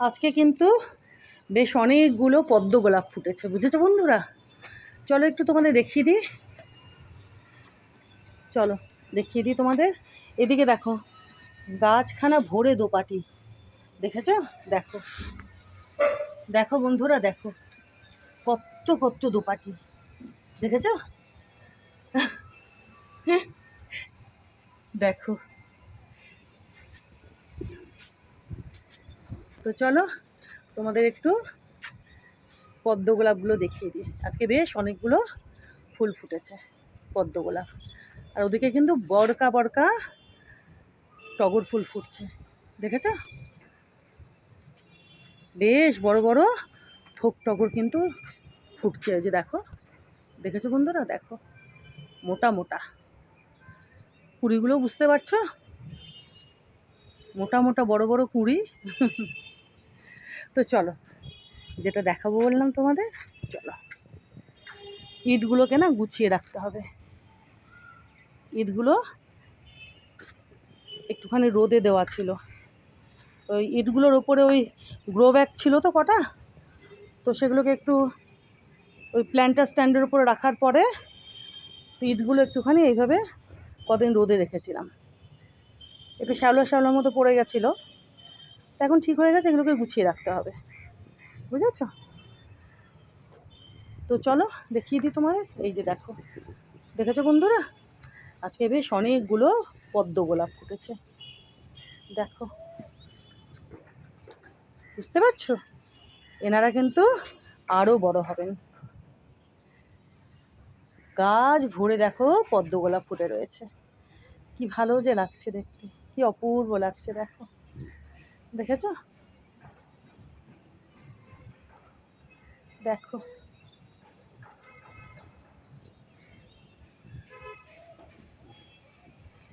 আজকে কিন্তু বেশ অনেকগুলো পদ্ম গোলাপ ফুটেছে, বুঝেছো বন্ধুরা? চলো একটু তোমাদের দেখিয়ে দিই, চলো দেখিয়ে দিই তোমাদের। এদিকে দেখো, গাছখানা ভরে দোপাটি, দেখেছো? দেখো দেখো বন্ধুরা, দেখো কত কত দোপাটি, দেখেছো? দেখো, তো চলো তোমাদের একটু পদ্ম গোলাপগুলো দেখিয়ে দিই। আজকে বেশ অনেকগুলো ফুল ফুটেছে পদ্ম গোলাপ, আর ওদিকে কিন্তু বড়কা বড়কা টগর ফুল ফুটছে, দেখেছো? বেশ বড় বড় থোক টগর কিন্তু ফুটছে, ওই যে দেখো, দেখেছো বন্ধুরা? দেখো মোটা মোটা কুড়িগুলো, বুঝতে পারছো? মোটা মোটা বড় বড় কুড়ি। তো চলো, যেটা দেখাবো বললাম তোমাদের, চলো। ইটগুলোকে না গুছিয়ে রাখতে হবে, ইটগুলো একটুখানি রোদে দেওয়া ছিল, তো ওই ইটগুলোর ওপরে ওই গ্রো ব্যাগ ছিল তো কটা, তো সেগুলোকে একটু ওই প্ল্যান্টার স্ট্যান্ডের উপরে রাখার পরে তো ইটগুলো একটুখানি এইভাবে কদিন রোদে রেখেছিলাম, একটু শ্যাওলা শ্যাওলার মতো পড়ে গেছিলো, তো এখন ঠিক হয়ে গেছে, এগুলোকে গুছিয়ে রাখতে হবে, বুঝেছো? তো চলো দেখিয়ে দিই তোমাদের। এই যে দেখো, দেখেছো বন্ধুরা? আজকে বেশ অনেকগুলো পদ্ম গোলাপ ফুটেছে, দেখো, বুঝতে পারছো? এনারা কিন্তু আরও বড় হবেন। গাছ ভরে দেখো পদ্ম গোলাপ ফুটে রয়েছে, কি ভালো যে লাগছে দেখতে, কি অপূর্ব লাগছে, দেখো, দেখেছো? দেখো